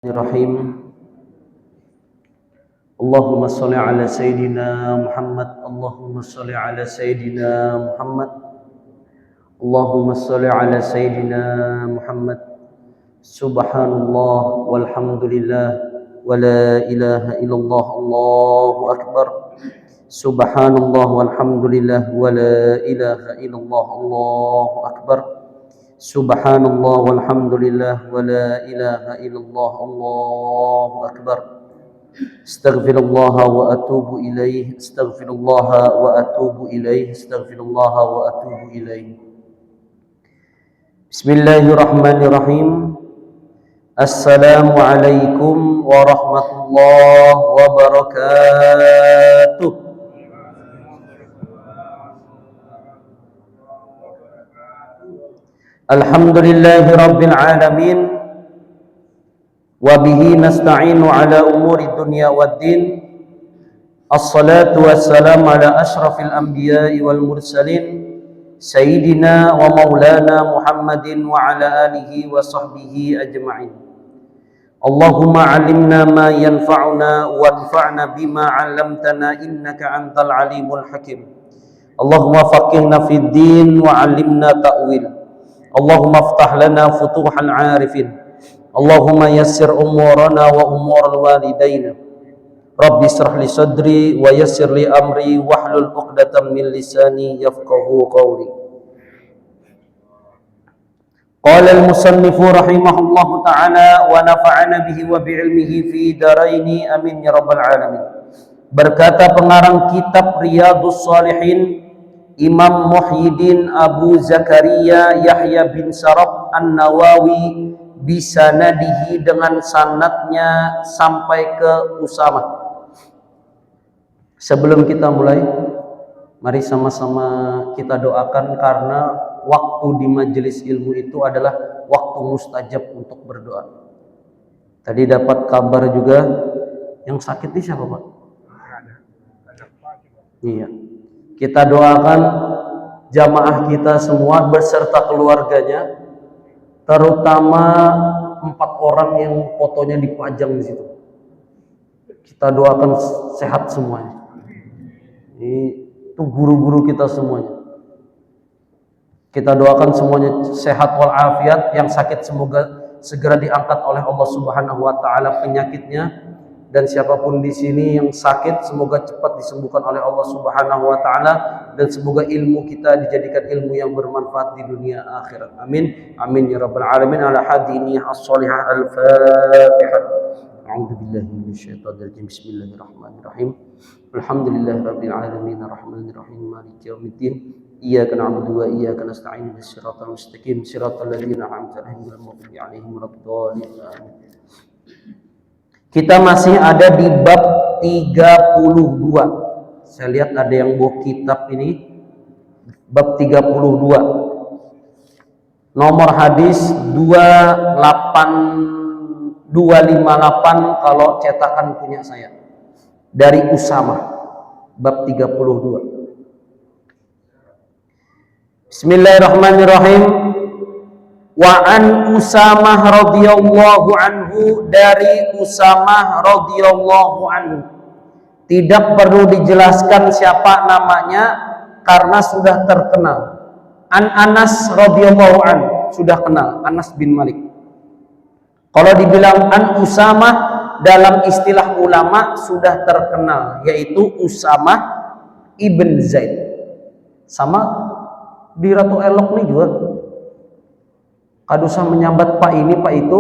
Bismillahirrahmanirrahim. Allahumma sholli ala Sayyidina Muhammad. Allahumma sholli ala Sayyidina Muhammad. Allahumma sholli ala Sayyidina Muhammad. Subhanallah walhamdulillah wa la ilaha illallah. Allahu akbar. Subhanallah walhamdulillah wa la ilaha illallah. Allahu akbar. Subhanallah walhamdulillah wa la ilaha illallah. Allahu akbar. Astaghfirullah wa atubu ilaih. Astaghfirullah wa atubu ilaih. Astaghfirullah wa atubu ilaih. Bismillahirrahmanirrahim. Assalamualaikum warahmatullahi wabarakatuh. Alhamdulillahi rabbil alamin. Wabihi nasta'inu ala umuri dunya waddin. Assalatu wassalamu ala ashrafil anbiya'i wal mursalin, Sayyidina wa maulana Muhammadin wa ala alihi wa sahbihi ajma'in. Allahumma alimna ma yanfa'una wanfa'na bima 'allamtana innaka antal alimul hakim. Allahumma faqihna fid din wa 'allimna ta'wil. Allahumma aftah lana futuhal arifin. Allahumma yassir umurana wa umur walidayna. Rabbi israh li sadri wa yassir li amri wahlul 'uqdatam min lisani yafqahu qawli. Qala al-musannifu rahimahullahu ta'ala wa nafa'ana bihi wa bi'ilmihi fi daraini amin ya rabbal alamin. Berkata pengarang kitab Riyadhus Shalihin, Imam Muhyiddin Abu Zakaria Yahya bin Sharaf An-Nawawi, bisanadihi dengan sanadnya sampai ke Usamah. Sebelum kita mulai, mari sama-sama kita doakan, karena waktu di majelis ilmu itu adalah waktu mustajab untuk berdoa. Tadi dapat kabar juga, yang sakit ini siapa, Pak? Iya. Kita doakan jamaah kita semua beserta keluarganya, terutama 4 orang yang fotonya dipajang di situ. Kita doakan sehat semuanya. Itu guru-guru kita semuanya. Kita doakan semuanya sehat walafiat, yang sakit semoga segera diangkat oleh Allah Subhanahu wa taala penyakitnya. Dan siapapun di sini yang sakit, semoga cepat disembuhkan oleh Allah Subhanahu wa taala, dan semoga ilmu kita dijadikan ilmu yang bermanfaat di dunia akhirat. Amin. Amin ya rabbal alamin. Ala hadiniyah as-salihah al-Fatihah. A'udzu billahi minasyaitonir rajim. Bismillahirrahmanirrahim. Alhamdulillahirabbil alamin arrahmanir rahim maliki yaumiddin. Iyyaka na'budu wa iyyaka nasta'in. Shiratal mustaqim shiratal ladzina an'amta 'alaihim ghairil maghdubi 'alaihim waladdallin. Kita masih ada di bab 32. Saya lihat ada yang bawa kitab ini. Bab 32. Nomor hadis 258 kalau cetakan punya saya. Dari Usamah. Bab 32. Bismillahirrahmanirrahim. Wa an Usamah radhiyallahu anhu, dari Usamah radhiyallahu anhu. Tidak perlu dijelaskan siapa namanya karena sudah terkenal. An Anas radhiyallahu anhu, sudah kenal, Anas bin Malik. Kalau dibilang an Usamah dalam istilah ulama sudah terkenal, yaitu Usamah ibn Zaid. Sama di Ratu Elok nih juga. Kadusa menyambat Pak ini, Pak itu,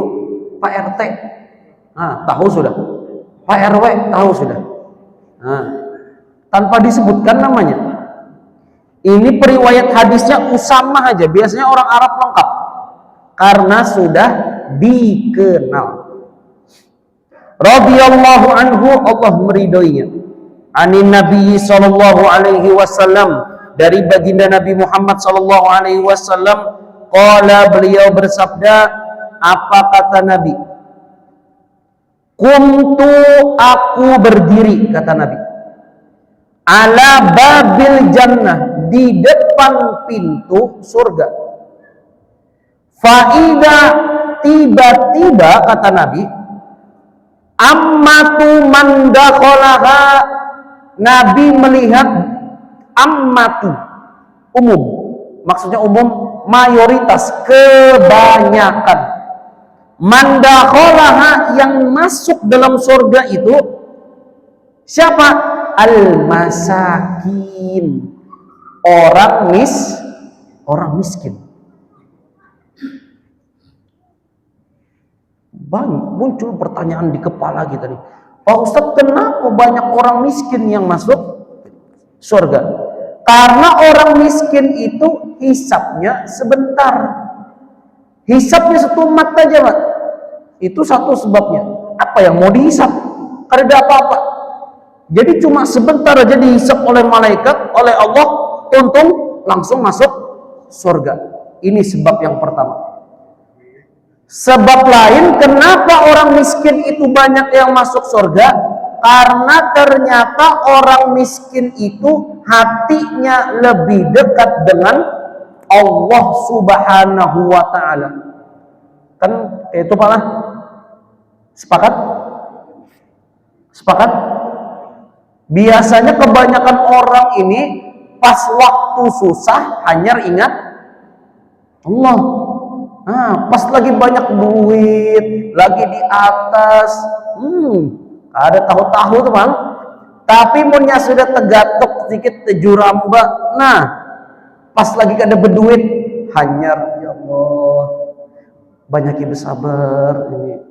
Pak RT. Nah, tahu sudah. Pak RW tahu sudah. Nah, tanpa disebutkan namanya. Ini periwayat hadisnya Usamah aja. Biasanya orang Arab lengkap. Karena sudah dikenal. Radhiyallahu anhu, Allah meridhoinya. Anin Nabi sallallahu alaihi wasallam, dari baginda Nabi Muhammad sallallahu alaihi wasallam. Qala, beliau bersabda, apa kata Nabi? Kuntu, aku berdiri, kata Nabi, ala babil jannah, di depan pintu surga. Faida, tiba-tiba kata Nabi, Ammatu man dakhalaha, Nabi melihat ammatu, umum. Maksudnya umum, mayoritas, kebanyakan. Man dakhalaha, yang masuk dalam surga itu siapa? Al-masakin, orang miskin. Muncul pertanyaan di kepala kita nih, Pak Ustadz, kenapa banyak orang miskin yang masuk surga? Karena orang miskin itu hisapnya sebentar, hisapnya setumat aja, Pak. Itu satu sebabnya. Apa yang mau dihisap? Karena ada apa-apa. Jadi cuma sebentar aja dihisap oleh malaikat, oleh Allah, untung langsung masuk surga. Ini sebab yang pertama. Sebab lain kenapa orang miskin itu banyak yang masuk surga? Karena ternyata orang miskin itu hatinya lebih dekat dengan Allah Subhanahu wa ta'ala. Kan itu Pak lah. Sepakat? Sepakat? Biasanya kebanyakan orang ini pas waktu susah hanya ingat Allah. Nah, pas lagi banyak duit, lagi di atas, ada tahu-tahu tuh Bang. Tapi punya sudah tegatok sedikit tejuramba. Nah, pas lagi ada berduit, hanyar, ya Allah, banyak bersabar ini.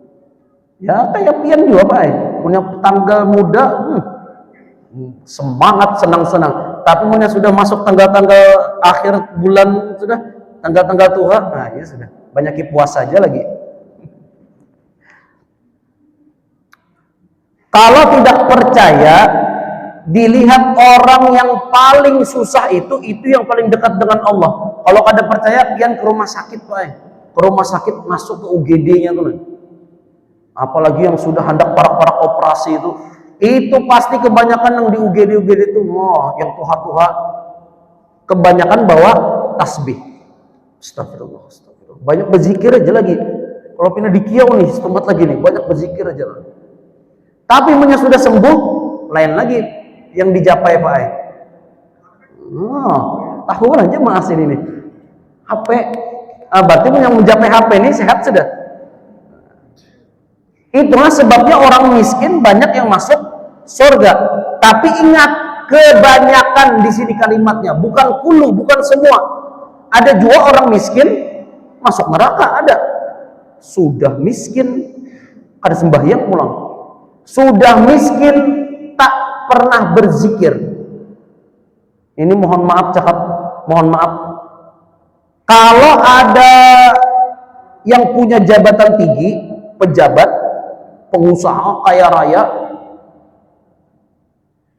Ya kayak pian juga Pak. Punya tanggal muda, semangat, senang-senang. Tapi punya sudah masuk tanggal-tanggal akhir bulan, sudah tanggal-tanggal tua, nah ya sudah. Banyak puasa aja lagi. Kalau tidak percaya, dilihat orang yang paling susah itu yang paling dekat dengan Allah. Kalau kada percaya, pian ke rumah sakit Pak. Ke rumah sakit masuk ke UGD-nya tuh. Apalagi yang sudah hendak parak-parak operasi itu pasti kebanyakan yang di UGD itu, yang tuha-tuha, kebanyakan bawa tasbih. Astagfirullah. Banyak berzikir aja lagi. Kalau pindah di kiau nih, tempat lagi nih, banyak berzikir aja. Tapi punya sudah sembuh, lain lagi yang dijapai Pak. Tahu aja mas ini nih. HP, berarti yang mencapai HP ini sehat sudah. Itulah sebabnya orang miskin banyak yang masuk surga. Tapi ingat, kebanyakan di sini kalimatnya, bukan kulu, bukan semua. Ada juga orang miskin masuk neraka, ada. Sudah miskin kada sembahyang pulang, sudah miskin tak pernah berzikir. Ini mohon maaf kalau ada yang punya jabatan tinggi, pejabat, pengusaha kaya raya,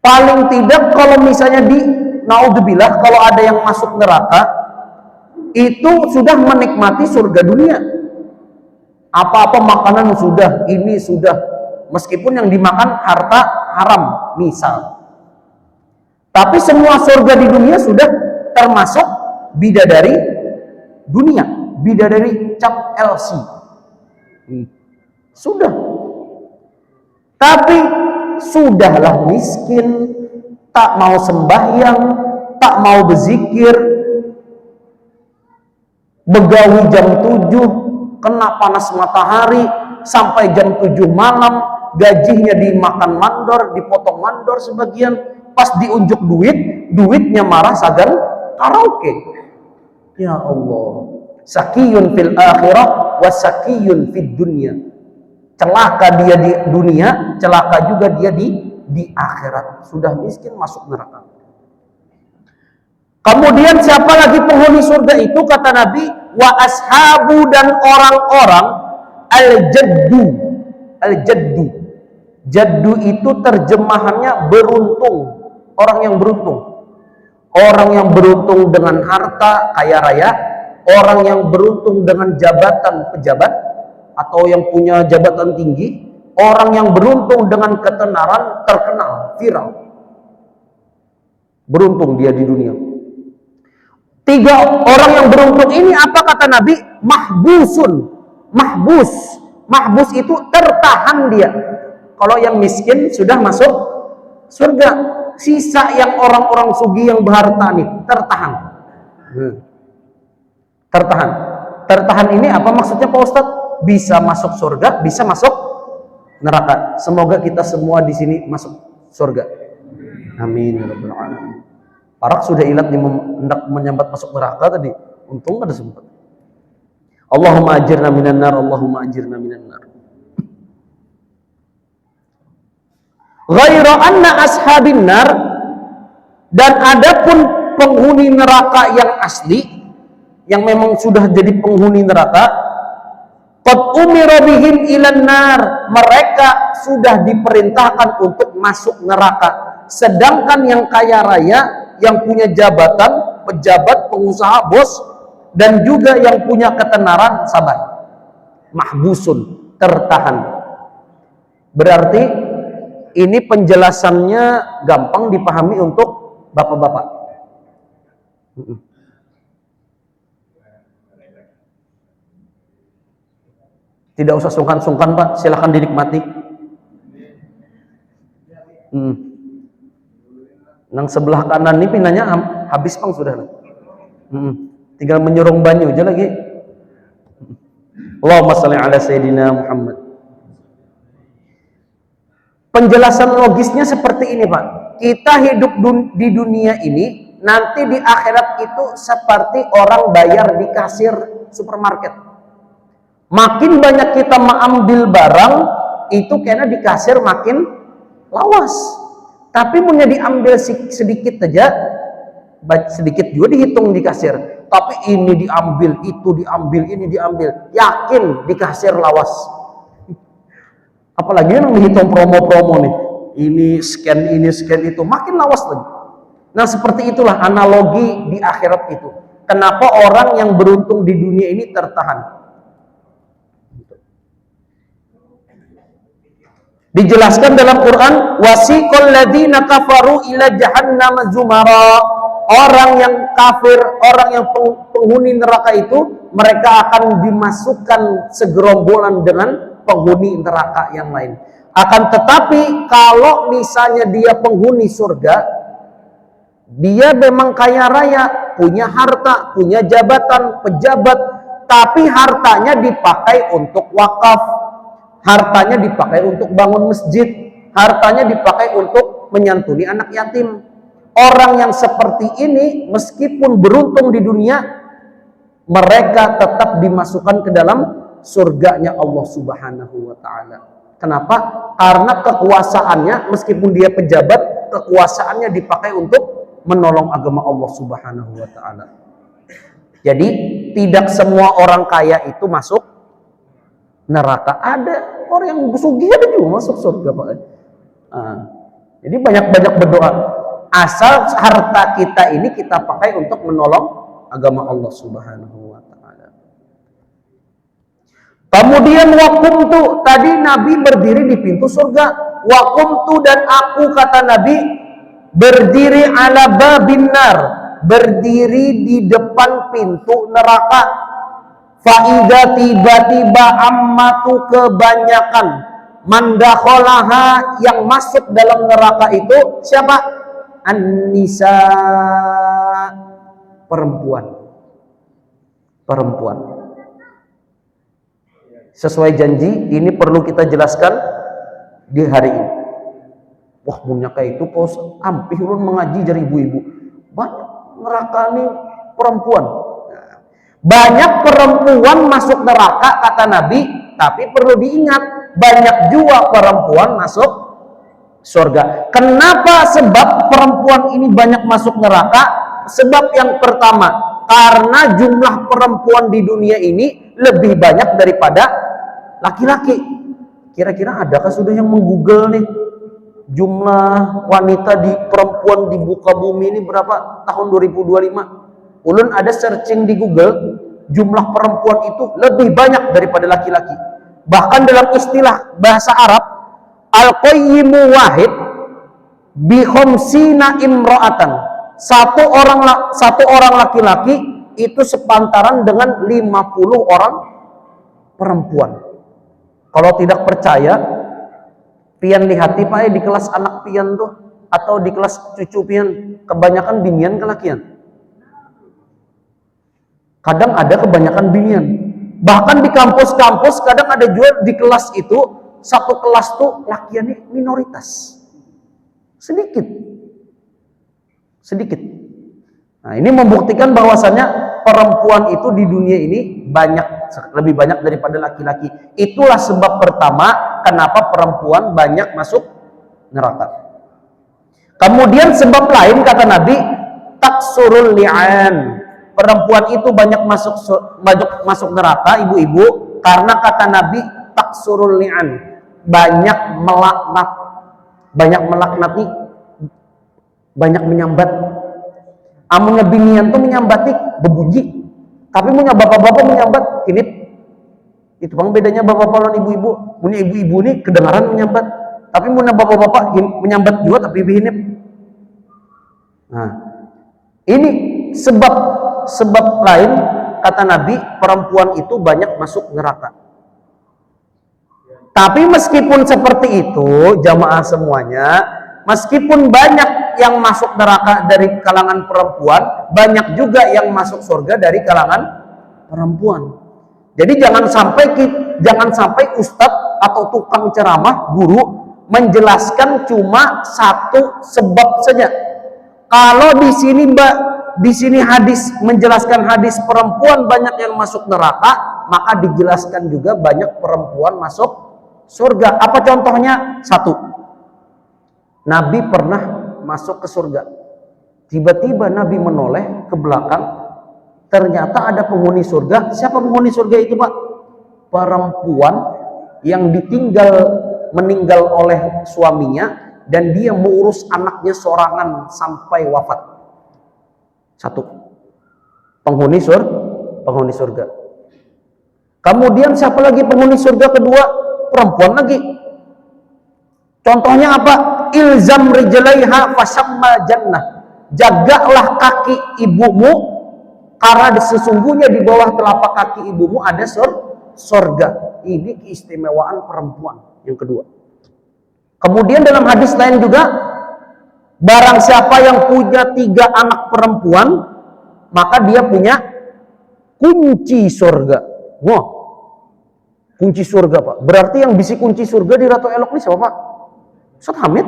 paling tidak kalau misalnya naudzubillah, kalau ada yang masuk neraka, itu sudah menikmati surga dunia. Apa-apa makanan sudah, ini sudah, meskipun yang dimakan harta haram misal. Tapi semua surga di dunia sudah termasuk bidadari dunia, bidadari cap LC. Sudah. Tapi sudahlah miskin, tak mau sembahyang, tak mau berzikir, begawi jam 7, kena panas matahari sampai jam 7 malam, gajinya dimakan mandor, dipotong mandor sebagian, pas diunjuk duitnya marah sagan karaoke. Ya Allah, sakiyun fil akhirah wa sakiyun fid dunya. Celaka dia di dunia, celaka juga dia di akhirat. Sudah miskin masuk neraka. Kemudian siapa lagi penghuni surga itu? Kata Nabi, wa ashabu, dan orang-orang al-jaddu. Al-jaddu. Jaddu itu terjemahannya beruntung. Orang yang beruntung. Orang yang beruntung dengan harta, kaya raya. Orang yang beruntung dengan jabatan pejabat, atau yang punya jabatan tinggi. Orang yang beruntung dengan ketenaran, terkenal, viral. Beruntung dia di dunia. Tiga orang yang beruntung ini apa kata Nabi? Mahbusun. Mahbus itu tertahan dia. Kalau yang miskin sudah masuk surga. Sisa yang orang-orang sugih yang berharta nih tertahan. Tertahan. Tertahan ini apa maksudnya Pak Ustadz? Bisa masuk surga, bisa masuk neraka. Semoga kita semua di sini masuk surga. Amin ya rabbal alamin. Parak sudah ilat hendak menyambat masuk neraka tadi. Untung ada sempat. Allahumma ajirna minan nar, Allahumma ajirna minan nar. Ghaira anna ashabin nar, dan adapun penghuni neraka yang asli, yang memang sudah jadi penghuni neraka, qad umira bihim ilan nar, mereka sudah diperintahkan untuk masuk neraka. Sedangkan yang kaya raya, yang punya jabatan, pejabat, pengusaha, bos, dan juga yang punya ketenaran, sabar, mahbusun, tertahan. Berarti ini penjelasannya gampang dipahami untuk bapak-bapak. Tidak usah sungkan-sungkan Pak, silahkan dinikmati. Nang sebelah kanan ini pinanya habis Bang sudah. Tinggal menyurung banyu aja lagi. Allahumma shalli ala sayyidina Muhammad. Penjelasan logisnya seperti ini Pak. Kita hidup di dunia ini, nanti di akhirat itu seperti orang bayar di kasir supermarket. Makin banyak kita mengambil barang, itu karena di kasir makin lawas. Tapi punya diambil sedikit aja, sedikit juga dihitung di kasir. Tapi ini diambil, itu diambil, ini diambil. Yakin di kasir lawas. Apalagi yang menghitung promo-promo nih. Ini scan itu. Makin lawas lagi. Nah seperti itulah analogi di akhirat itu. Kenapa orang yang beruntung di dunia ini tertahan? Dijelaskan dalam Quran, wasiqal ladzina kafaru ila jahannam zumara. Orang yang kafir, orang yang penghuni neraka itu, mereka akan dimasukkan segerombolan dengan penghuni neraka yang lain. Akan tetapi kalau misalnya dia penghuni surga, dia memang kaya raya, punya harta, punya jabatan, pejabat, tapi hartanya dipakai untuk wakaf, hartanya dipakai untuk bangun masjid, hartanya dipakai untuk menyantuni anak yatim. Orang yang seperti ini meskipun beruntung di dunia, mereka tetap dimasukkan ke dalam surganya Allah Subhanahu wa ta'ala. Kenapa? Karena kekuasaannya, meskipun dia pejabat, kekuasaannya dipakai untuk menolong agama Allah Subhanahu wa ta'ala. Jadi tidak semua orang kaya itu masuk neraka. Ada orang yang sugih ada juga masuk surga Pak. Jadi banyak-banyak berdoa. Asal harta kita ini kita pakai untuk menolong agama Allah Subhanahu wa ta'ala. Kemudian waqumtu, tadi Nabi berdiri di pintu surga. Waqumtu, dan aku, kata Nabi, berdiri ala babin nar, berdiri di depan pintu neraka. Faida tiba-tiba ammatu, kebanyakan, mandakholaha, yang masuk dalam neraka itu siapa? An-nisa, perempuan. Sesuai janji, ini perlu kita jelaskan di hari ini. Wah, munyaka itu pos ampih ulun mengaji dari ibu-ibu. Banyak neraka ini perempuan. Banyak perempuan masuk neraka kata Nabi, tapi perlu diingat, banyak juga perempuan masuk surga. Kenapa? Sebab perempuan ini banyak masuk neraka. Sebab yang pertama, karena jumlah perempuan di dunia ini lebih banyak daripada laki-laki. Kira-kira adakah sudah yang menggoogle nih jumlah wanita di perempuan di muka bumi ini berapa tahun 2025? Ulun ada searching di Google, jumlah perempuan itu lebih banyak daripada laki-laki. Bahkan dalam istilah bahasa Arab, al-qayyimu wahid bi khamsina imra'atan. Satu orang laki-laki itu sepantaran dengan 50 orang perempuan. Kalau tidak percaya, Pian di hati Pak di kelas anak pian tuh atau di kelas cucu pian kebanyakan binian kelakian. Kadang ada kebanyakan binian. Bahkan di kampus-kampus kadang ada juga di kelas itu satu kelas tuh lakiannya minoritas. Sedikit. Nah, ini membuktikan bahwasannya perempuan itu di dunia ini lebih banyak daripada laki-laki. Itulah sebab pertama kenapa perempuan banyak masuk neraka. Kemudian sebab lain kata Nabi, taksurul li'an. Perempuan itu banyak masuk neraka, ibu-ibu, karena kata Nabi taksurul li'an, banyak melaknati, banyak menyambat. Amunnya binian tuh menyambati bebunyi, tapi punya bapak-bapak menyambat hinip. Itu bang bedanya bapak-bapak dan ibu-ibu. Punya ibu-ibu nih kedengaran menyambat, tapi punya bapak-bapak menyambat juga tapi hinip. Nah, ini sebab lain kata Nabi perempuan itu banyak masuk neraka. Tapi meskipun seperti itu jamaah semuanya, meskipun banyak yang masuk neraka dari kalangan perempuan, banyak juga yang masuk surga dari kalangan perempuan. Jadi jangan sampai ustadz atau tukang ceramah, guru menjelaskan cuma satu sebab saja. Kalau di sini hadis menjelaskan hadis perempuan banyak yang masuk neraka, maka dijelaskan juga banyak perempuan masuk surga. Apa contohnya? Satu, Nabi pernah masuk ke surga. Tiba-tiba Nabi menoleh ke belakang, ternyata ada penghuni surga. Siapa penghuni surga itu, Pak? Perempuan yang meninggal oleh suaminya dan dia mengurus anaknya sorangan sampai wafat. Satu, penghuni surga. Kemudian siapa lagi penghuni surga kedua? Perempuan lagi. Contohnya apa? Ilzam rijlaiha fasyammal jannah. Jagalah kaki ibumu karena sesungguhnya di bawah telapak kaki ibumu ada surga. Ini keistimewaan perempuan yang kedua. Kemudian dalam hadis lain juga, barang siapa yang punya 3 anak perempuan, maka dia punya kunci surga. Wah, kunci surga, Pak. Berarti yang bisi kunci surga di Ratu Elok ini siapa, Pak? Ustaz Hamid.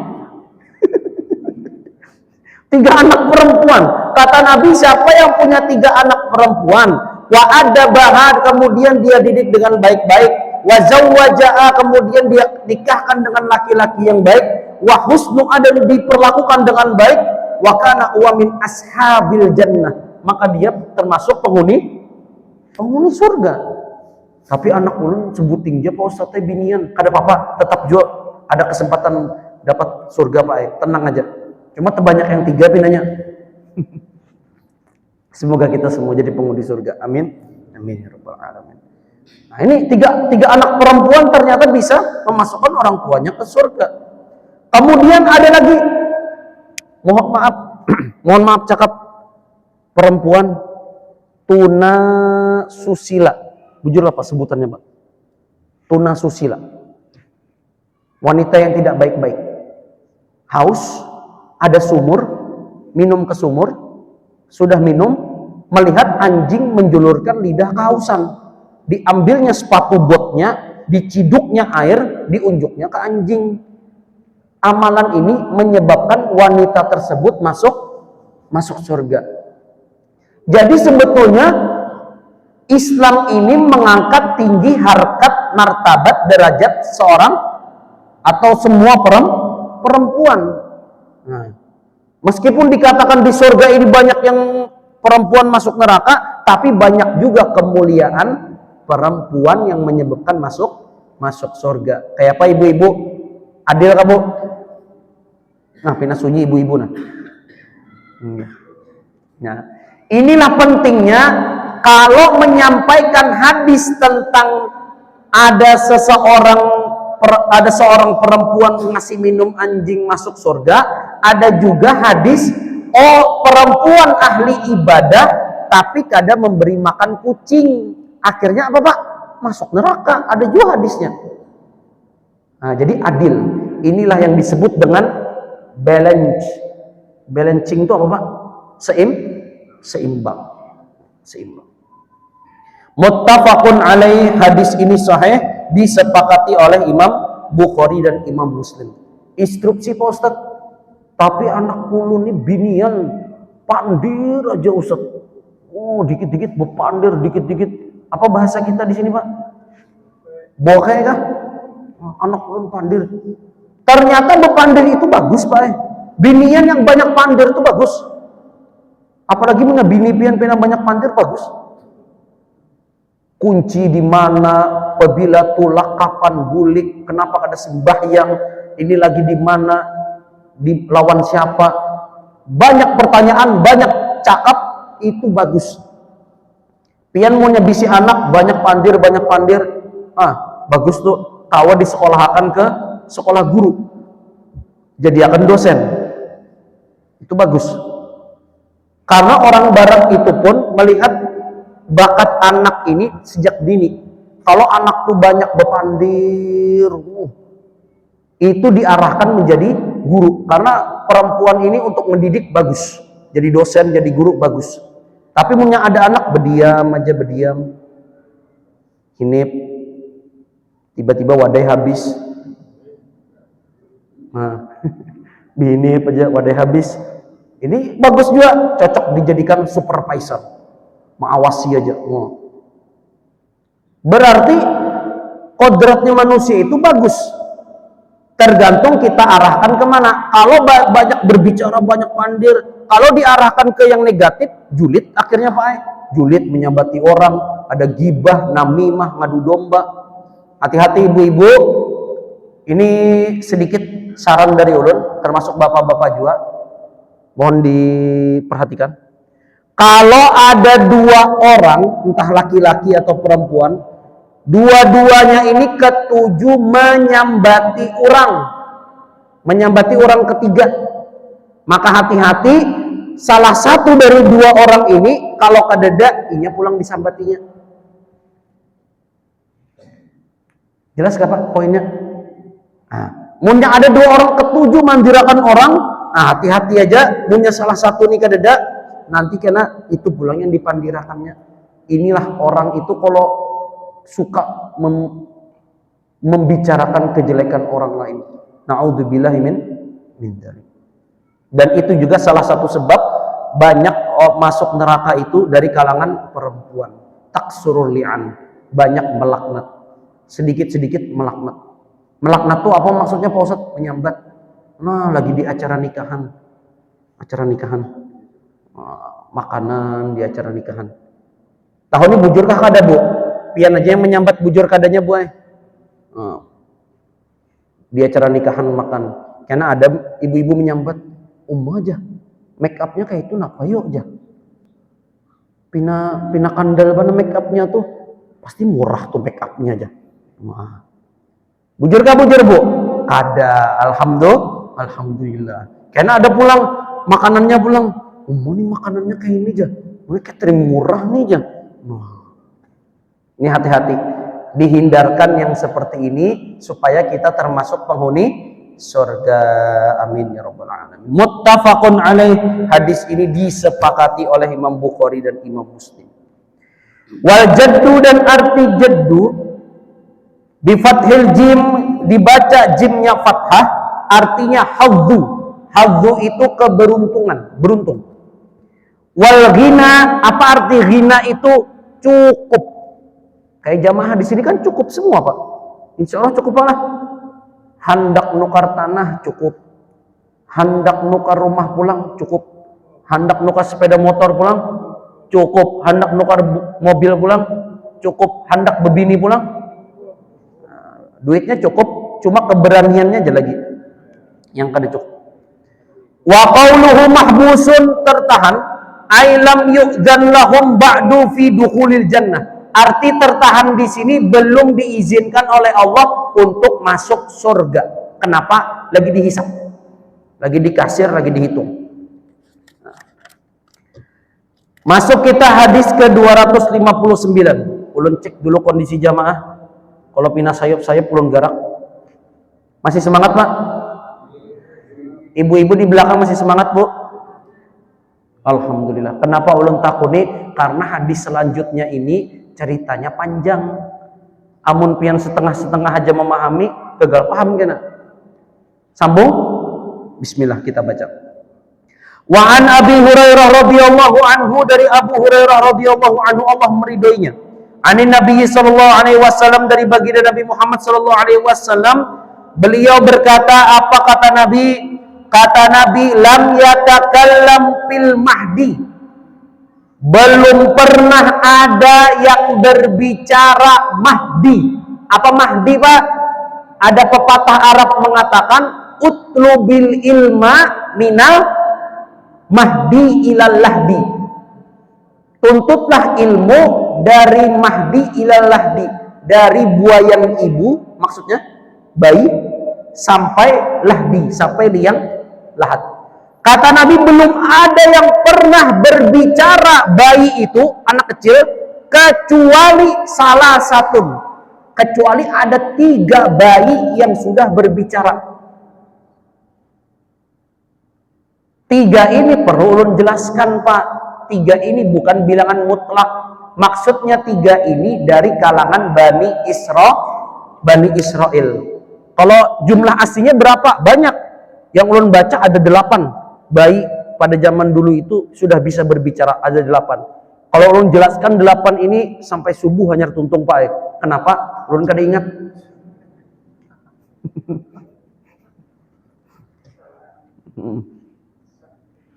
3 anak perempuan. Kata Nabi, siapa yang punya 3 anak perempuan, wa ada bahad, kemudian dia didik dengan baik-baik, wa zawwaja'a, kemudian dia nikahkan dengan laki-laki yang baik, wa husnu adan, diperlakukan dengan baik, wa kana huwa min ashabil jannah, maka dia termasuk penghuni surga. Tapi anak ulun sebuting dia Pak Ustaz binian, kada apa-apa, tetap juga ada kesempatan dapat surga Pak. Tenang aja. Cuma terbanyak yang 3 pinanya. Semoga kita semua jadi penghuni surga. Amin. Amin ya rabbal alamin. Nah, ini tiga anak perempuan ternyata bisa memasukkan orang tuanya ke surga. Kemudian ada lagi, mohon maaf cakap, perempuan tuna susila. Bujurlah Pak sebutannya Pak. Tuna susila. Wanita yang tidak baik-baik. Haus, ada sumur, minum ke sumur, sudah minum, melihat anjing menjulurkan lidah kehausan. Diambilnya sepatu botnya, diciduknya air, diunjuknya ke anjing. Amalan ini menyebabkan wanita tersebut masuk surga. Jadi sebetulnya Islam ini mengangkat tinggi harkat, martabat, derajat seorang atau semua perempuan. Nah, meskipun dikatakan di surga ini banyak yang perempuan masuk neraka, tapi banyak juga kemuliaan perempuan yang menyebabkan masuk surga. Kayak apa ibu-ibu? Adil kamu? Nah, pina sunyi ibu-ibu nah. Nah, inilah pentingnya kalau menyampaikan hadis tentang ada seorang perempuan ngasih minum anjing masuk surga, ada juga hadis perempuan ahli ibadah tapi kadang memberi makan kucing, akhirnya apa Pak? Masuk neraka. Ada juga hadisnya. Nah, jadi adil. inilah yang disebut dengan balance. Balancing itu apa Pak? Seimbang. Muttafaqun alaih, hadis ini sahih, disepakati oleh Imam Bukhari dan Imam Muslim. Instruksi Pak Ustaz, tapi anak kulu nih binian pandir aja Ustaz. Oh, dikit-dikit bepandir, dikit-dikit. Apa bahasa kita di sini Pak? Bokeh kah? Anak kulu pandir. Ternyata bepandir itu bagus Pak. Binian yang banyak pandir itu bagus. Apalagi punya bini pian banyak pandir bagus. Kunci di mana, apabila tulak, kapan bulik, kenapa ada sembahyang, ini lagi di mana, di lawan siapa, banyak pertanyaan, banyak cakap, itu bagus. Pian mau nyebisi anak, banyak pandir, bagus tuh, tawa disekolahkan ke sekolah guru, jadi akan dosen, itu bagus. Karena orang barat itu pun melihat bakat anak ini sejak dini. Kalau anak tuh banyak bepandir, itu diarahkan menjadi guru. Karena perempuan ini untuk mendidik bagus. Jadi dosen, jadi guru bagus. Tapi punya ada anak berdiam aja, berdiam. Hinip. Tiba-tiba wadai habis. Nah, dihinip aja, wadai habis. Ini bagus juga, cocok dijadikan supervisor. Mengawasi aja. Berarti kodratnya manusia itu bagus. Tergantung kita arahkan kemana. Kalau banyak berbicara, banyak pandir, kalau diarahkan ke yang negatif, julid akhirnya Pak. Julid, menyambati orang, ada gibah, namimah, ngadu domba. Hati-hati ibu-ibu. Ini sedikit saran dari ulun, termasuk bapak-bapak juga. Mohon diperhatikan. Kalau ada dua orang, entah laki-laki atau perempuan, dua-duanya ini ketujuh menyambati orang ketiga, maka hati-hati, salah satu dari dua orang ini kalau kededa, inya pulang disambatinya. Jelas gak Pak poinnya? Munya ada dua orang ketujuh mandirakan orang, hati-hati aja, munya salah satu nih kededa, nanti kena itu pulang yang dipandirakannya. Inilah orang itu kalau suka membicarakan kejelekan orang lain. Na'udzubillahi min dzalik. Dan itu juga salah satu sebab banyak masuk neraka itu dari kalangan perempuan. Taksurul li'an, banyak melaknat. Sedikit-sedikit melaknat. Melaknat itu apa maksudnya Pak Ustaz? Menyambat. Nah, lagi di acara nikahan. Makanan di acara nikahan. Tahu ini bujurkah kada Bu? Pian aja yang menyambat bujur kadanya Bu. Di acara nikahan makan. Karena ada ibu-ibu menyambat, aja. Make upnya kayak itu napa yuk aja. Pina kandal mana make upnya tuh pasti murah tuh make upnya aja. Bujur Bu? Kada. Alhamdulillah. Karena ada pulang makanannya pulang. Ini makanannya kayak ini aja. Ini catering murah nih aja. Ini hati-hati. Dihindarkan yang seperti ini supaya kita termasuk penghuni surga. Amin ya rabbal alamin. Muttafaqun alaih, hadis ini disepakati oleh Imam Bukhari dan Imam Muslim. Wal jaddu, dan arti jaddu bi fathil jim, dibaca jimnya fathah, artinya hadzu. Hadzu itu keberuntungan, beruntung. Wal ghina, apa arti ghina itu? Cukup. Kayak jamaah di sini kan cukup semua Pak. Insya Allah cukup lah. Handak nukar tanah cukup. Handak nukar rumah pulang cukup. Handak nukar sepeda motor pulang cukup. Handak nukar mobil pulang cukup. Handak bebini pulang, duitnya cukup. Cuma keberaniannya aja lagi yang kada cukup. Wa qauluhu mahbusun, tertahan. Ailam yu'dzan lahum ba'du fi dukhulil jannah. Arti tertahan di sini belum diizinkan oleh Allah untuk masuk surga. Kenapa? Lagi dihisap, lagi dikasir, lagi dihitung. Masuk kita hadis ke 259. Ulun cek dulu kondisi jamaah. Kalau pindah sayap-sayap ulun garak. Masih semangat Pak? Ibu-ibu di belakang masih semangat Bu? Alhamdulillah. Kenapa ulun takuni? Karena hadis selanjutnya ini ceritanya panjang. Amun pian setengah-setengah aja memahami, gagal paham kena. Sambung? Bismillah kita baca. Wa an Abi Hurairah radhiyallahu anhu, dari Abu Hurairah radhiyallahu anhu, Allah meridhoinya. Anin Nabi sallallahu alaihi wasallam, dari baginda Nabi Muhammad sallallahu alaihi wasallam, beliau berkata, apa kata Nabi? Kata Nabi, lam yatakallam fil mahdi. Belum pernah ada yang berbicara Mahdi. Apa Mahdi Pak? Ada pepatah Arab mengatakan, utlubil ilma minal mahdi ilal lahdi. Tuntutlah ilmu dari mahdi ilal lahdi. Dari buayan ibu, maksudnya bayi, sampai lahdi, sampai liang lahat. Kata Nabi, belum ada yang pernah berbicara bayi itu, anak kecil, kecuali salah satu. Kecuali ada 3 bayi yang sudah berbicara. 3 ini perlu ulun jelaskan Pak. 3 ini bukan bilangan mutlak. Maksudnya 3 ini dari kalangan Bani Israel. Kalau jumlah aslinya berapa? Banyak. Yang ulun baca ada 8. Bayi pada zaman dulu itu sudah bisa berbicara, ada 8. Kalau ulun jelaskan 8 ini sampai subuh hanya tuntung Pak. Kenapa? Ulun kada ingat.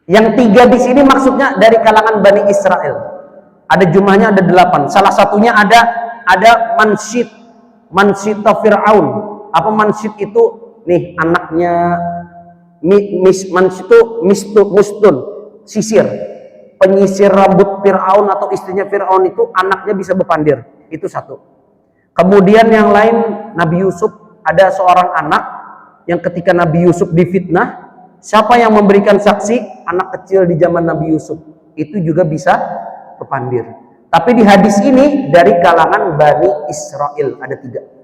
Yang 3 di sini maksudnya dari kalangan Bani Israel. Ada jumlahnya ada 8. Salah satunya ada Mansyita Fir'aun. Apa Mansyit itu? Nih anaknya Mustun, sisir, penyisir rambut Fir'aun atau istrinya Fir'aun itu anaknya bisa berpandir. Itu satu. Kemudian yang lain Nabi Yusuf, ada seorang anak yang ketika Nabi Yusuf difitnah, siapa yang memberikan saksi? Anak kecil di zaman Nabi Yusuf. Itu juga bisa berpandir. Tapi di hadis ini dari kalangan Bani Israel ada 3.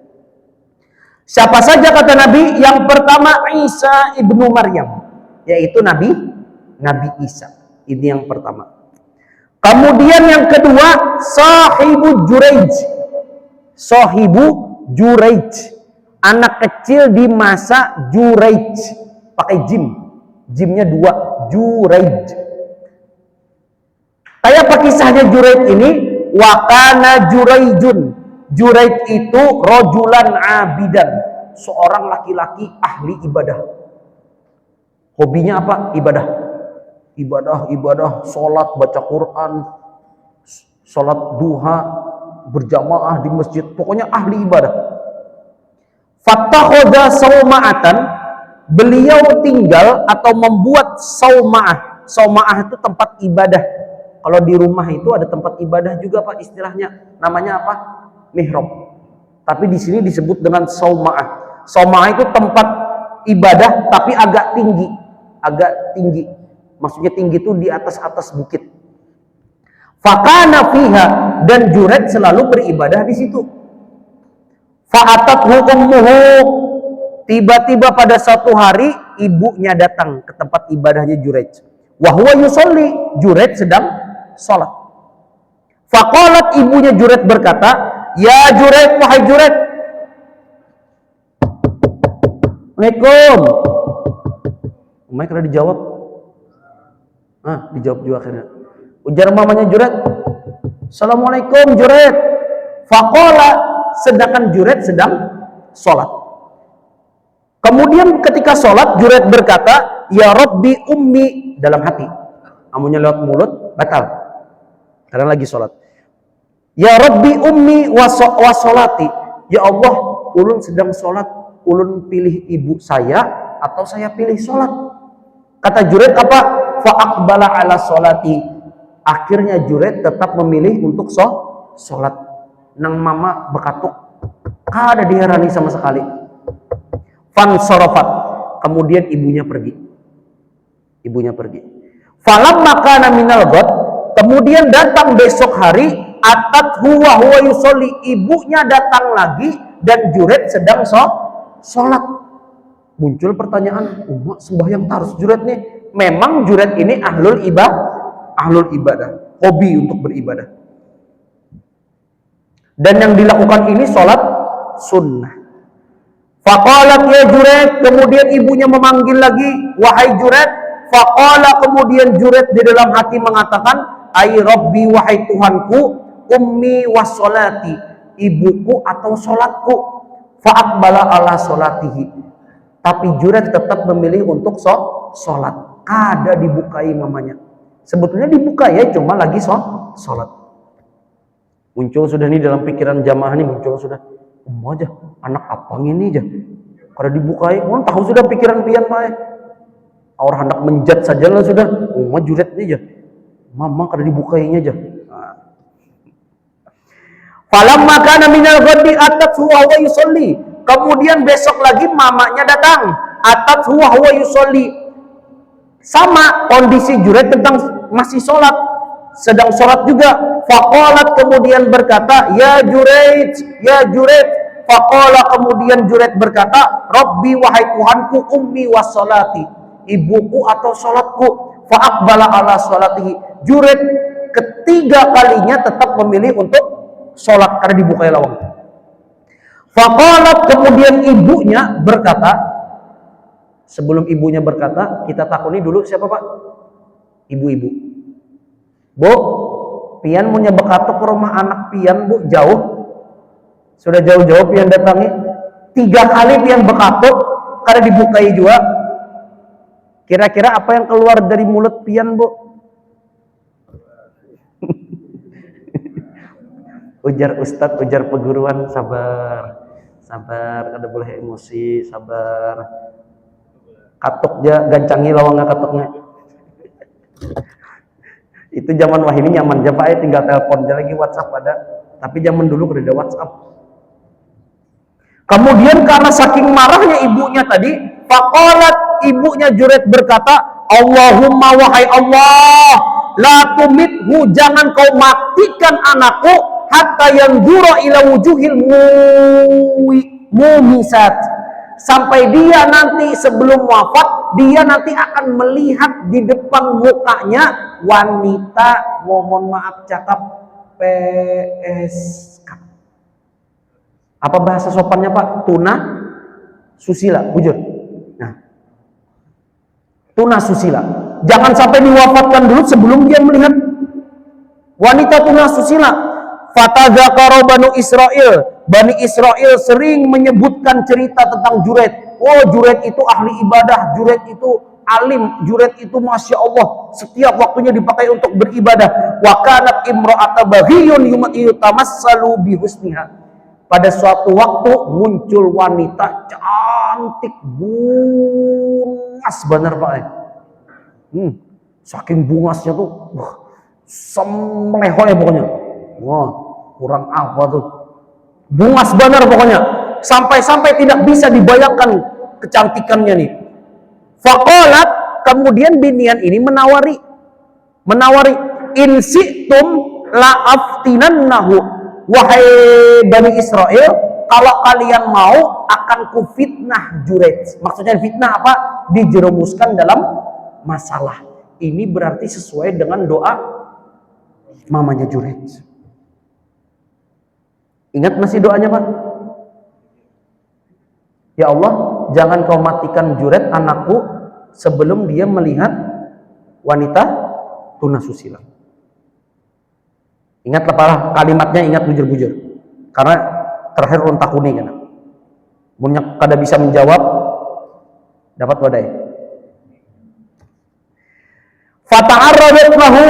Siapa saja kata Nabi? Yang pertama Isa ibnu Maryam, yaitu Nabi Isa. Ini yang pertama. Kemudian yang kedua Sahibu Juraij, anak kecil di masa Juraij, pakai jimnya 2, Juraij. Kayak apa kisahnya Juraij ini? Wakana Juraijun. Juraij itu rojulan abidan, seorang laki-laki ahli ibadah. Hobinya apa? Ibadah, sholat, baca Quran, sholat duha, berjamaah di masjid. Pokoknya ahli ibadah. Fattakhadha sauma'atan, beliau tinggal atau membuat sauma'ah. Sauma'ah itu tempat ibadah. Kalau di rumah itu ada tempat ibadah juga Pak, istilahnya. Namanya apa? Mihrab. Tapi di sini disebut dengan sauma'ah. Sauma'ah itu tempat ibadah tapi agak tinggi. Maksudnya tinggi itu di atas bukit. Fakana fiha, dan Juraij selalu beribadah di situ. Fa'atathu ummuhu, tiba-tiba pada suatu hari ibunya datang ke tempat ibadahnya Juraij. Wa huwa yusolli, Juraij sedang sholat. Faqalat, ibunya Juraij berkata, ya Juraij, wahai Juraij. Assalamualaikum. Mereka kada dijawab. Dijawab juga akhirnya. Ujar mamanya Juraij, Assalamualaikum Juraij. Faqala, sedangkan Juraij sedang sholat. Kemudian ketika sholat Juraij berkata, ya Rabbi ummi, dalam hati. Amunnya lewat mulut batal karena lagi sholat. Ya Rabbi ummi wa sholati, ya Allah, ulun sedang sholat, ulun pilih ibu saya atau saya pilih sholat? Kata Juraij apa? Fa'aqbala ala sholati, akhirnya Juraij tetap memilih untuk sholat. Nang mama bekatuk, kada diherani sama sekali. Fansorofat, kemudian ibunya pergi. Falamma kana minal ghad, kemudian datang besok hari, atat huwa yusolli, ibunya datang lagi dan Juraij sedang sholat. Muncul pertanyaan, umat sembahyang tarus juret nih. Memang juret ini ahlul ibadah, hobi untuk beribadah. Dan yang dilakukan ini sholat sunnah. Faqalat ya juret, kemudian ibunya memanggil lagi, wahai juret. Faqala, kemudian juret di dalam hati mengatakan, ai rabbi, wahai Tuhanku, ummi wassolati, ibuku atau sholatku. Fa'aqbala ala sholatihi, tapi juret tetap memilih untuk sholat. Kada dibukai mamanya. Sebetulnya dibuka ya, cuma lagi sholat. Muncul sudah nih dalam pikiran jamaah nih, muncul sudah, aja anak apa ini aja. Kada dibukai, orang tahu sudah pikiran pian pak. Orang hendak menjat saja lah sudah, juret ini aja. Mama kada dibukainya aja. Falamma kana minal ghadi atat huwa wa yusolli. Kemudian besok lagi mamanya datang, atat huwa yusolli. Sama kondisi juret tentang masih sholat, sedang sholat juga. Faqalat, kemudian berkata, ya juret, ya juret. Faqala, kemudian juret berkata, Rabbi, wahai Tuhanku, ummi wassolati, ibuku atau sholatku. Fa'aqbala ala sholatihi, juret ketiga kalinya tetap memilih untuk sholat karena dibukai lawang. Faqalat, kemudian ibunya berkata, sebelum ibunya berkata, kita takuni dulu siapa pak? Ibu-ibu. Bu, pian mau nyebekatok ke rumah anak pian bu, jauh. Sudah jauh-jauh pian datangi. 3 kali pian bekatok karena dibukai juga. Kira-kira apa yang keluar dari mulut pian bu? Ujar ustadz, ujar peguruan, sabar, kada boleh emosi, sabar. Katuk aja, gancangi lawangnya katuknya. Itu zaman wah ini nyaman aja pak, tinggal telepon aja lagi, WhatsApp ada. Tapi zaman dulu udah ada WhatsApp. Kemudian karena saking marahnya ibunya tadi, faqalat, ibunya juret berkata, Allahumma, wahai Allah, la tumithu, jangan kau matikan anakku, hatta yanzura ila wujuhil mumisat, sampai dia nanti sebelum wafat, dia nanti akan melihat di depan mukanya wanita, mohon maaf cakap, PSK. Apa bahasa sopannya pak? Tuna susila, bujur. Nah, tuna susila. Jangan sampai diwafatkan dulu sebelum dia melihat wanita tuna susila. Fatadzakara Banu Israil. Bani Israel sering menyebutkan cerita tentang juret. Oh, juret itu ahli ibadah, juret itu alim, juret itu masya Allah setiap waktunya dipakai untuk beribadah. Wa kanat imra'ata baghiyun yutamassalu bihusniha. Pada suatu waktu muncul wanita cantik, bungas benar pak. Saking bungasnya tuh, semeleho ya pokoknya. Wah, kurang apa tuh? Bungas benar pokoknya. Sampai-sampai tidak bisa dibayangkan kecantikannya nih. Faqalat, kemudian binian ini menawari, in si'tum la aftinannahu. Wahai Bani Israel, kalau kalian mau akan kufitnah juret. Maksudnya fitnah apa? Dijerumuskan dalam masalah. Ini berarti sesuai dengan doa mamanya juret. Ingat masih doanya pak? Ya Allah, jangan kau matikan juret anakku sebelum dia melihat wanita tuna susila. Ingatlah para kalimatnya, ingat bujur-bujur. Karena terakhir ulun takuni kan. Munyak kada bisa menjawab, dapat wadai. Fata'arradat lahu,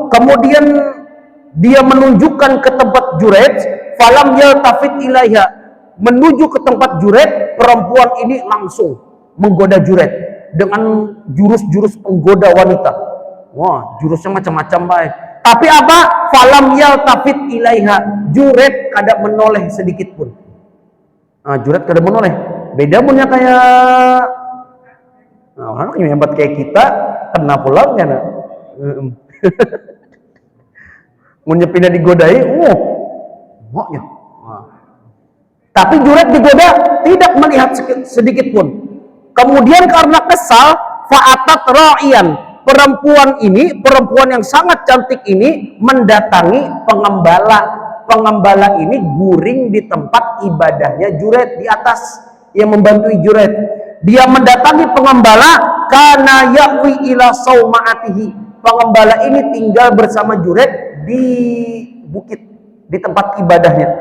kemudian dia menunjukkan ke tempat juret, falam yaltafit ilaiha, menuju ke tempat juret, perempuan ini langsung menggoda juret dengan jurus-jurus penggoda wanita. Wah, jurusnya macam-macam baik. Tapi apa? Falam yaltafit ilaiha, juret kada menoleh sedikit pun. Juret kada menoleh. Beda punya kayak orang yang hebat kayak kita, kena pulang kan. Munyepinnya digodai, maknya. Tapi juret digoda tidak melihat sedikit pun. Kemudian karena kesal, fa'atat ra'iyan. Perempuan yang sangat cantik ini mendatangi pengembala. Pengembala ini guring di tempat ibadahnya Juret, di atas yang membantu Juret. Dia mendatangi pengembala karena ya'wi ila sauma'atihi. Pengembala ini tinggal bersama Juret di bukit, di tempat ibadahnya.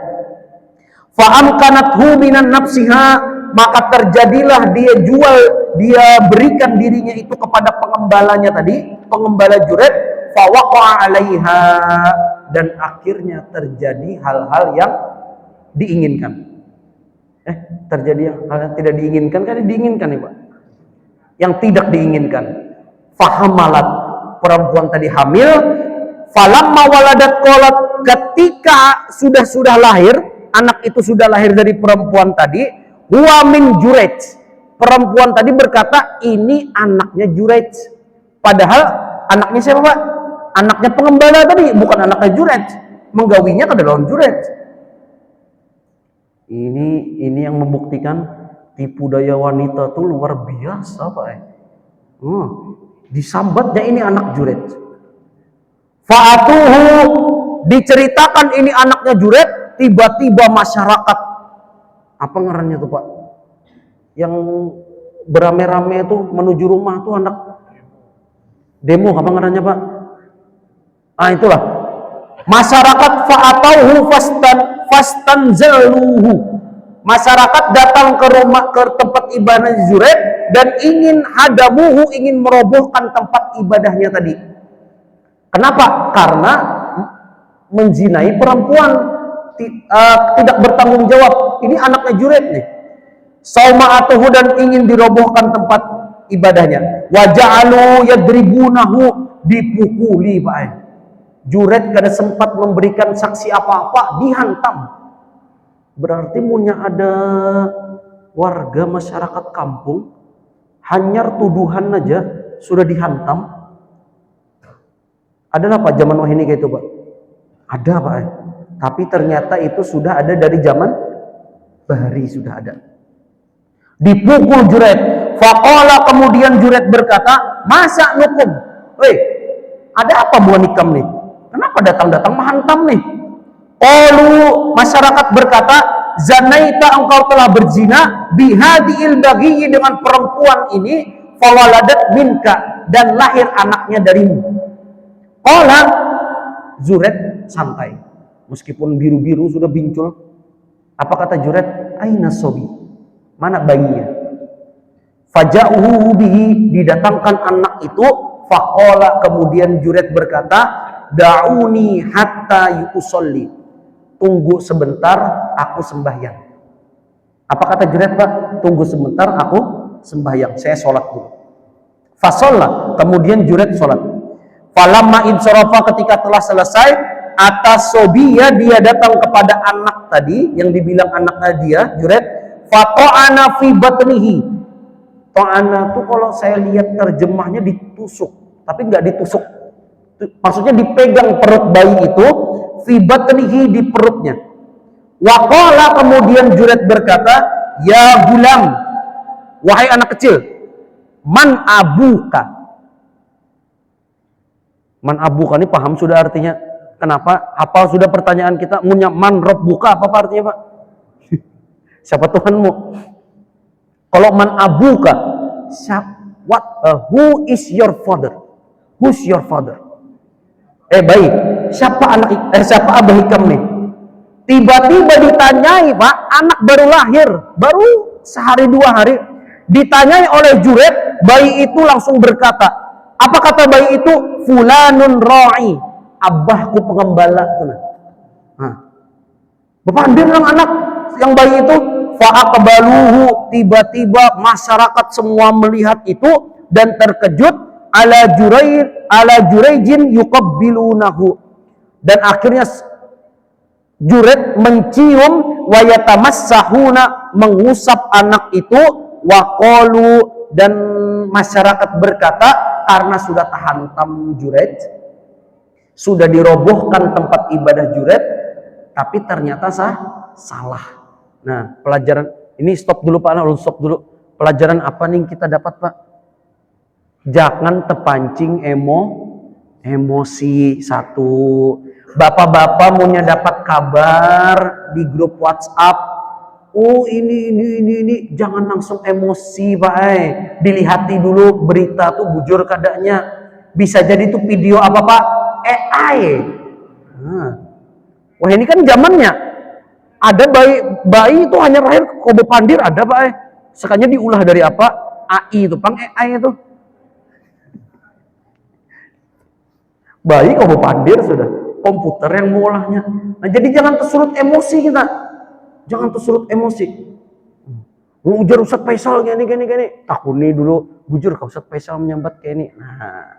Fa'amkanathu minan nafsiha, maka terjadilah dia berikan dirinya itu kepada pengembalanya tadi, pengembala Juret. Fawaqa'a 'alaiha, dan akhirnya terjadi hal-hal yang diinginkan. Terjadi hal yang tidak diinginkan, kan diinginkan nih Pak. Yang tidak diinginkan. Fahamalat, perempuan tadi hamil. Falamma waladat qalat, ketika sudah lahir, anak itu sudah lahir dari perempuan tadi, huwa min Jurej. Perempuan tadi berkata, ini anaknya Jurej. Padahal anaknya siapa Pak? Anaknya pengembala tadi, bukan anaknya Jurej. Menggawinya ke dalam Jurej. Ini yang membuktikan tipu daya wanita tuh luar biasa Pak. Disambatnya ini anak Jurej. Fa'atuhu, diceritakan ini anaknya Jurej, tiba-tiba masyarakat, apa ngarannya tuh Pak? Yang berame-rame tuh menuju rumah tuh anak demo, apa ngarannya Pak? Itulah. Masyarakat fa'atauhu fastanzaluhu. Masyarakat datang ke rumah, ke tempat ibadah Juret dan ingin hadamuhu, ingin merobohkan tempat ibadahnya tadi. Kenapa? Karena menzinai perempuan, tidak bertanggung jawab. Ini anaknya Juret nih. Sauma'atuhu, dan ingin dirobohkan tempat ibadahnya. Waja'alu yadribunahu, dipukuli Pak. Juret kada sempat memberikan saksi apa-apa, dihantam. Berarti punya ada warga masyarakat kampung, hanyar tuduhan aja sudah dihantam. Adalah Pak zaman wahini kayak itu Pak? Ada Pak. Tapi ternyata itu sudah ada dari zaman Bahari, sudah ada. Dipukul Juret. Faqala, kemudian Juret berkata, masa nukum? Ada apa buah nikam nih? Kenapa datang-datang menghantam nih? Masyarakat berkata, zanaita, engkau telah berzina, bihadiil baghi, dengan perempuan ini, fawaladat minka, dan lahir anaknya darimu. Qala, Juret santai, meskipun biru-biru sudah bincul. Apa kata Juret? Aina sobi, mana bayinya? Faja'uhu bihi, didatangkan anak itu. Faqala, kemudian Juret berkata, da'uni hatta yusolli, tunggu sebentar, aku sembahyang. Apa kata Juret Pak? Tunggu sebentar, aku sembahyang, saya sholat dulu. Fasolla, kemudian Juret sholat. Falamma insarafa, ketika telah selesai, atas sobiya, dia datang kepada anak tadi yang dibilang anaknya dia, Juret. Fato'ana fi batnihi. To'ana tuh kalau saya lihat terjemahnya ditusuk, tapi nggak ditusuk. Maksudnya dipegang perut bayi itu, fi batnihi, di perutnya. Waqala, kemudian Juret berkata, ya gulam, wahai anak kecil, man abuka. Man abuka ini paham sudah artinya? Kenapa? Apa sudah pertanyaan kita? Man robbuka, apa artinya Pak? Siapa Tuhanmu? Kalau man abuka, who is your father? Who's your father? Baik, siapa abah hikam nih? Tiba-tiba ditanyai Pak, anak baru lahir, baru sehari 2 hari, ditanyai oleh Juret, bayi itu langsung berkata, apa kata bayi itu? Fulanun ra'i, abahku pengembala. Bapak dia bilang anak yang bayi itu, fa'aqbaluhu, tiba-tiba masyarakat semua melihat itu dan terkejut, ala Jurejin yuqabbilunahu, dan akhirnya Juret mencium, wayatamassahuna, mengusap anak itu, waqalu, dan masyarakat berkata, karena sudah tahantam Juret, sudah dirobohkan tempat ibadah Juret, tapi ternyata salah. Nah, pelajaran ini stop dulu Pak Anul, stop dulu. Pelajaran apa nih yang kita dapat, Pak? Jangan terpancing emosi. Satu, bapak-bapak maunya dapat kabar di grup WhatsApp, oh ini, jangan langsung emosi, Pak. Dilihati dulu berita tuh bujur kadaknya. Bisa jadi tuh video apa, Pak? AI. Wah, ini kan zamannya. Ada bayi itu hanya lahir kobo pandir, ada, Pak. Sekanya diulah dari apa? AI itu, Pang, AI itu. Bayi kobo pandir sudah, komputer yang mengolahnya. Nah, jadi jangan tersulut emosi kita. Jangan tersulut emosi. Ujar Ustaz Faisal gini. Aku nih dulu bujur ke Ustaz Faisal menyambat kayak ini. Nah,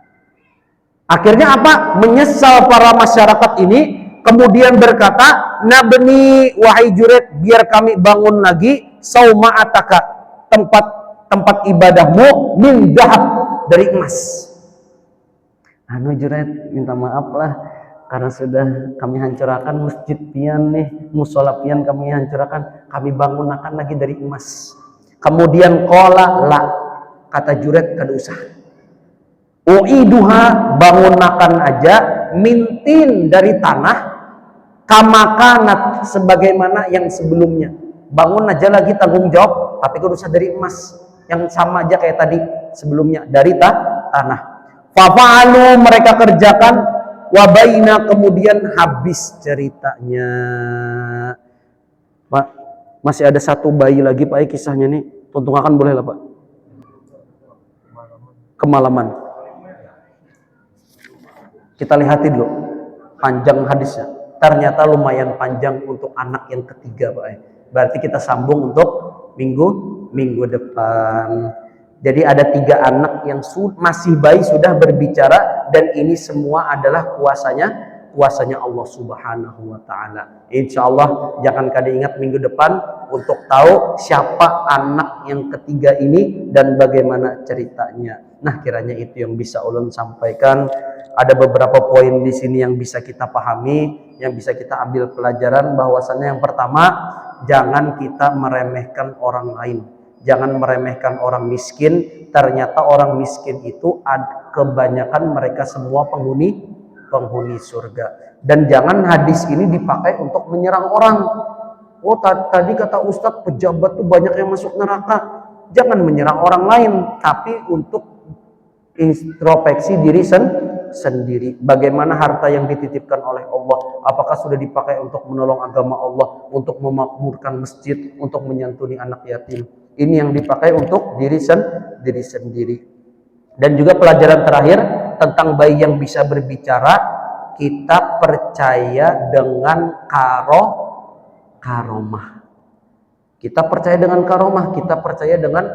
akhirnya apa? Menyesal para masyarakat ini, kemudian berkata, "Nabni wahai Juret, biar kami bangun lagi sauma'ataka, tempat ibadahmu min dahab, dari emas." Juret, minta maaf lah karena sudah kami hancurkan masjid pian nih, musola pian kami hancurkan, kami bangunkan lagi dari emas. Kemudian qala la, kata Juret, kada usah. Uiduha, bangunkan aja mintin, dari tanah, kamakanat, sebagaimana yang sebelumnya. Bangun aja lagi, tanggung jawab, tapi kada usah dari emas, yang sama aja kayak tadi sebelumnya, dari tanah. Fafa'alu, mereka kerjakan, wabaina, kemudian habis ceritanya. Pak, masih ada satu bayi lagi, Pak, kisahnya nih. Tuntungakan boleh lah, Pak. Kemalaman. Kita lihatin dulu panjang hadisnya. Ternyata lumayan panjang untuk anak yang ketiga, Pak. Berarti kita sambung untuk minggu depan. Jadi ada 3 anak yang masih bayi sudah berbicara, dan ini semua adalah kuasanya Allah Subhanahu wa Ta'ala. Insya Allah jangan kada ingat minggu depan untuk tahu siapa anak yang ketiga ini dan bagaimana ceritanya. Nah, kiranya itu yang bisa ulun sampaikan. Ada beberapa poin di sini yang bisa kita pahami, yang bisa kita ambil pelajaran, bahwasannya yang pertama, jangan kita meremehkan orang lain. Jangan meremehkan orang miskin. Ternyata orang miskin itu kebanyakan mereka semua penghuni surga. Dan jangan hadis ini dipakai untuk menyerang orang. Oh, tadi kata Ustadz pejabat tuh banyak yang masuk neraka. Jangan menyerang orang lain, tapi untuk introspeksi diri sendiri. Bagaimana harta yang dititipkan oleh Allah, apakah sudah dipakai untuk menolong agama Allah, untuk memakmurkan masjid, untuk menyantuni anak yatim. Ini yang dipakai untuk diri sendiri. Dan juga pelajaran terakhir tentang bayi yang bisa berbicara, kita percaya dengan karomah. Kita percaya dengan karomah, kita percaya dengan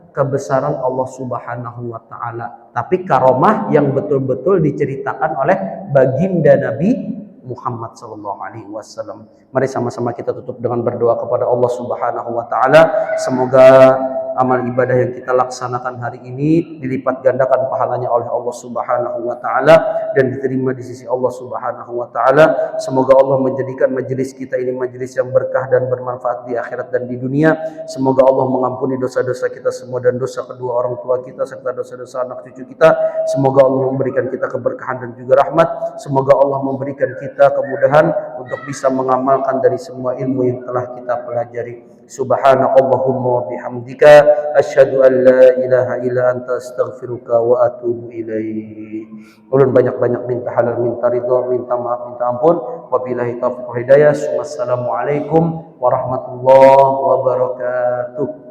kebesaran Allah Subhanahu wa Ta'ala. Tapi karomah yang betul-betul diceritakan oleh baginda Nabi Muhammad sallallahu alaihi wasallam. Mari sama-sama kita tutup dengan berdoa kepada Allah Subhanahu wa Ta'ala. Semoga amal ibadah yang kita laksanakan hari ini dilipat gandakan pahalanya oleh Allah Subhanahu wa Ta'ala dan diterima di sisi Allah Subhanahu wa Ta'ala. Semoga Allah menjadikan majelis kita ini majelis yang berkah dan bermanfaat di akhirat dan di dunia. Semoga Allah mengampuni dosa-dosa kita semua dan dosa kedua orang tua kita serta dosa-dosa anak cucu kita. Semoga Allah memberikan kita keberkahan dan juga rahmat. Semoga Allah memberikan kita kemudahan untuk bisa mengamalkan dari semua ilmu yang telah kita pelajari. Subhanakallahumma wa bihamdika asyhadu an la ilaha illa anta astaghfiruka wa atubu ilaik. Ulun banyak-banyak minta halal, minta ridha, minta maaf, minta ampun. Wabillahi taufiq wal hidayah. Wassalamualaikum warahmatullahi wabarakatuh.